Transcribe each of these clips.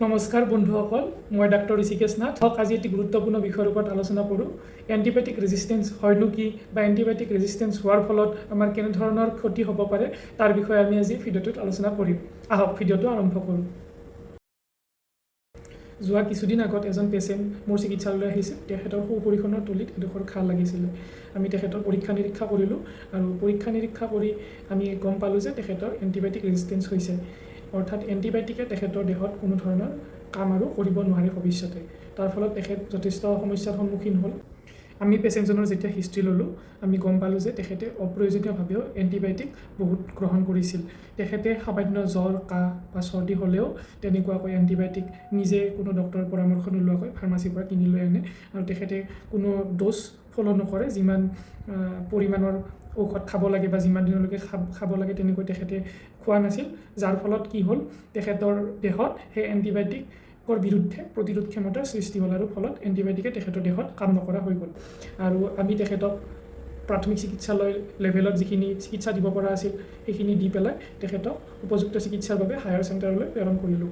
নমস্কাৰ বন্ধুসকল, মই ডাক্তৰ ঋষিকেশ নাথ। আজি এটি গুৰুত্বপূৰ্ণ বিষয়ৰ ওপৰত আলোচনা কৰোঁ। এণ্টিবায়'টিক ৰেজিষ্টেঞ্চ হয়নো কি বা এণ্টিবায়'টিক ৰেজিষ্টেঞ্চ হোৱাৰ ফলত আমাৰ কেনেধৰণৰ ক্ষতি হ'ব পাৰে তাৰ বিষয়ে আমি আজি ভিডিঅ'টোত আলোচনা কৰিম। আহক ভিডিঅ'টো আৰম্ভ কৰোঁ। যোৱা কিছুদিন আগত এজন পেচেণ্ট মোৰ চিকিৎসালয়লৈ আহিছিল। তেখেতৰ সুপৰিখনৰ তলিত এডোখৰ ঘাঁ লাগিছিলে। আমি তেখেতৰ পৰীক্ষা নিৰীক্ষা কৰিলোঁ আৰু পৰীক্ষা নিৰীক্ষা কৰি আমি গম পালোঁ যে তেখেতৰ এণ্টিবায়'টিক ৰেজিষ্টেঞ্চ হৈছে। অৰ্থাৎ এণ্টিবায়'টিকে তেখেতৰ দেহত কোনো ধৰণৰ কাম আৰু কৰিব নোৱাৰে ভৱিষ্যতে। তাৰ ফলত তেখেত যথেষ্ট সমস্যাৰ সন্মুখীন হ'ল। আমি পেচেণ্টজনৰ যেতিয়া হিষ্ট্ৰী ল'লোঁ, আমি গম পালোঁ যে তেখেতে অপ্ৰয়োজনীয়ভাৱেও এণ্টিবায়'টিক বহুত গ্ৰহণ কৰিছিল। তেখেতে সামান্য জ্বৰ, কাহ বা চৰ্দি হ'লেও তেনেকুৱাকৈ এণ্টিবায়'টিক নিজে কোনো ডক্তৰৰ পৰামৰ্শ নোলোৱাকৈ ফাৰ্মাচীৰ পৰা কিনি লৈ আনে আৰু তেখেতে কোনো ড'জ ফ'ল' নকৰে। যিমান পৰিমাণৰ ঔষধ খাব লাগে বা যিমান দিনলৈকে খাব লাগে তেনেকৈ তেখেতে খোৱা নাছিল। যাৰ ফলত কি হ'ল, তেখেতৰ দেহত সেই এণ্টিবায়'টিকৰ বিৰুদ্ধে প্ৰতিৰোধ ক্ষমতাৰ সৃষ্টি হ'ল আৰু ফলত এণ্টিবায়'টিকে তেখেতৰ দেহত কাম নকৰা হৈ গ'ল। আৰু আমি তেখেতক প্ৰাথমিক চিকিৎসালয় লেভেলত যিখিনি চিকিৎসা দিব পৰা আছিল সেইখিনি দি পেলাই তেখেতক উপযুক্ত চিকিৎসাৰ বাবে হায়াৰ চেণ্টাৰলৈ প্ৰেৰণ কৰিলোঁ।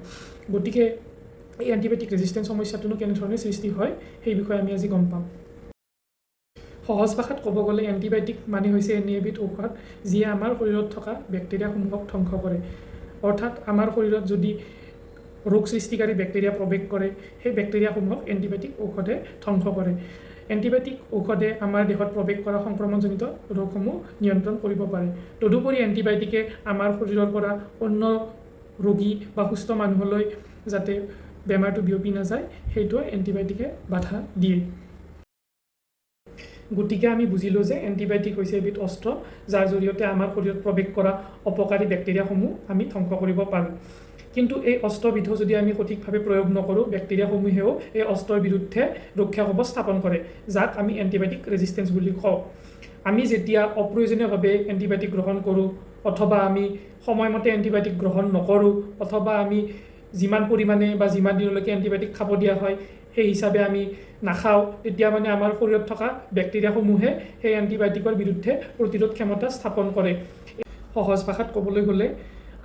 গতিকে এই এণ্টিবায়'টিক ৰেজিষ্টেঞ্চ সমস্যাটোনো কেনেধৰণে সৃষ্টি হয় সেই বিষয়ে আমি আজি গম পাম। সহজ ভাষাত ক'ব গ'লে এণ্টিবায়'টিক মানে হৈছে এনে এবিধ ঔষধ যিয়ে আমাৰ শৰীৰত থকা বেক্টেৰিয়াসমূহক ধ্বংস কৰে। অৰ্থাৎ আমাৰ শৰীৰত যদি ৰোগ সৃষ্টিকাৰী বেক্টেৰিয়া প্ৰৱেশ কৰে, সেই বেক্টেৰিয়াসমূহক এণ্টিবায়'টিক ঔষধে ধ্বংস কৰে। এণ্টিবায়'টিক ঔষধে আমাৰ দেহত প্ৰৱেশ কৰা সংক্ৰমণজনিত ৰোগসমূহ নিয়ন্ত্ৰণ কৰিব পাৰে। তদুপৰি এণ্টিবায়'টিকে আমাৰ শৰীৰৰ পৰা অন্য ৰোগী বা সুস্থ মানুহলৈ যাতে বেমাৰটো বিয়পি নাযায় সেইটো এণ্টিবায়'টিকে বাধা দিয়ে। গতিকে আমি বুজিলোঁ যে এণ্টিবায়'টিক হৈছে এবিধ অস্ত্ৰ, যাৰ জৰিয়তে আমাৰ শৰীৰত প্ৰৱেশ কৰা অপকাৰী বেক্টেৰিয়াসমূহ আমি ধ্বংস কৰিব পাৰোঁ। কিন্তু এই অস্ত্ৰবিধো যদি আমি সঠিকভাৱে প্ৰয়োগ নকৰোঁ, বেক্টেৰিয়াসমূহেও এই অস্ত্ৰৰ বিৰুদ্ধে ৰক্ষা কৱচ স্থাপন কৰে, যাক আমি এণ্টিবায়'টিক ৰেজিষ্টেঞ্চ বুলি কওঁ। আমি যেতিয়া অপ্ৰয়োজনীয়ভাৱে এণ্টিবায়'টিক গ্ৰহণ কৰোঁ অথবা আমি সময়মতে এণ্টিবায়'টিক গ্ৰহণ নকৰোঁ অথবা আমি যিমান পৰিমাণে বা যিমান দিনলৈকে এণ্টিবায়'টিক খাব দিয়া হয় সেই হিচাপে আমি নাখাওঁ, তেতিয়া মানে আমাৰ শৰীৰত থকা বেক্টেৰিয়াসমূহে সেই এণ্টিবায়'টিকৰ বিৰুদ্ধে প্ৰতিৰোধ ক্ষমতা স্থাপন কৰে। সহজ ভাষাত ক'বলৈ গ'লে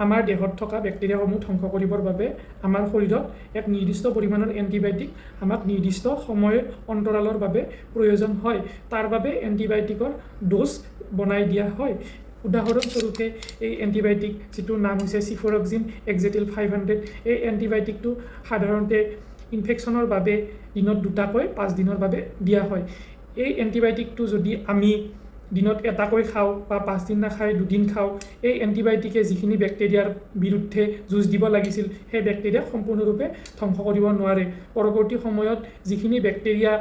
আমাৰ দেহত থকা বেক্টেৰিয়াসমূহ ধ্বংস কৰিবৰ বাবে আমাৰ শৰীৰত এক নিৰ্দিষ্ট পৰিমাণৰ এণ্টিবায়'টিক আমাক নিৰ্দিষ্ট সময়ৰ অন্তৰালৰ বাবে প্ৰয়োজন হয়। তাৰ বাবে এণ্টিবায়'টিকৰ ড'জ বনাই দিয়া হয়। উদাহৰণস্বৰূপে এই এণ্টিবায়'টিক যিটোৰ নাম হৈছে চিফৰক্সিন এক্সেটিল 500, এই এণ্টিবায়'টিকটো সাধাৰণতে ইনফেকশ্যনৰ বাবে দিনত 2টাকৈ 5 দিনৰ বাবে দিয়া হয়। এই এণ্টিবায়'টিকটো যদি আমি দিনত এটাকৈ খাওঁ বা 5 দিন নাখাই 2 দিন খাওঁ, এই এণ্টিবায়'টিকে যিখিনি বেক্টেৰিয়াৰ বিৰুদ্ধে যুঁজ দিব লাগিছিল সেই বেক্টেৰিয়াক সম্পূৰ্ণৰূপে ধ্বংস কৰিব নোৱাৰে। পৰৱৰ্তী সময়ত যিখিনি বেক্টেৰিয়া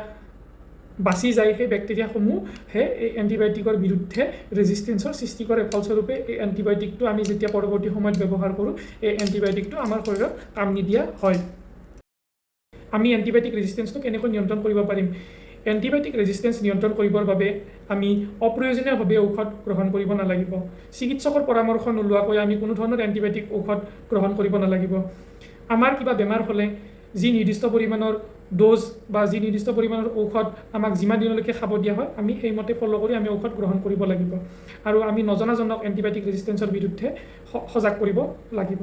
বাচি যায় সেই বেক্টেৰিয়াসমূহে এই এণ্টিবায়'টিকৰ বিৰুদ্ধে ৰেজিষ্টেঞ্চৰ সৃষ্টি কৰে। ফলস্বৰূপে এই এণ্টিবায়'টিকটো আমি যেতিয়া পৰৱৰ্তী সময়ত ব্যৱহাৰ কৰোঁ, এই এণ্টিবায়'টিকটো আমাৰ শৰীৰত কাম নিদিয়া হয়। আমি এণ্টিবায়'টিক ৰেজিষ্টেঞ্চটো কেনেকৈ নিয়ন্ত্ৰণ কৰিব পাৰিম? এণ্টিবায়'টিক ৰেজিষ্টেঞ্চ নিয়ন্ত্ৰণ কৰিবৰ বাবে আমি অপ্ৰয়োজনীয়ভাৱে ঔষধ গ্ৰহণ কৰিব নালাগিব। চিকিৎসকৰ পৰামৰ্শ নোলোৱাকৈ আমি কোনো ধৰণৰ এণ্টিবায়'টিক ঔষধ গ্ৰহণ কৰিব নালাগিব। আমাৰ কিবা বেমাৰ হ'লে যি নিৰ্দিষ্ট পৰিমাণৰ ড'জ বা যি নিৰ্দিষ্ট পৰিমাণৰ ঔষধ আমাক যিমান দিনলৈকে খাব দিয়া হয় আমি সেইমতে ফ'ল' কৰি আমি ঔষধ গ্ৰহণ কৰিব লাগিব আৰু আমি নজনাজনক এণ্টিবায়'টিক ৰেজিষ্টেঞ্চৰ বিৰুদ্ধে সজাগ কৰিব লাগিব।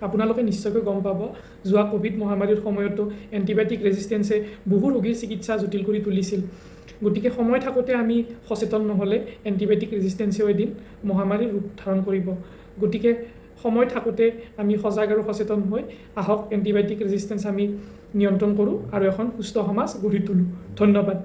আপোনালোকে নিশ্চয়কৈ গম পাব, যোৱা ক'ভিড মহামাৰীৰ সময়তো এণ্টিবায়'টিক ৰেজিষ্টেঞ্চে বহু ৰোগীৰ চিকিৎসা জটিল কৰি তুলিছিল। গতিকে সময় থাকোঁতে আমি সচেতন নহ'লে এণ্টিবায়'টিক ৰেজিষ্টেঞ্চেও এদিন মহামাৰীৰ ৰূপ ধাৰণ কৰিব। গতিকে সময় থাকোঁতে আমি সজাগ আৰু সচেতন হৈ আহক এণ্টিবায়'টিক ৰেজিষ্টেঞ্চ আমি নিয়ন্ত্ৰণ কৰোঁ আৰু এখন সুস্থ সমাজ গঢ়ি তোলোঁ। ধন্যবাদ।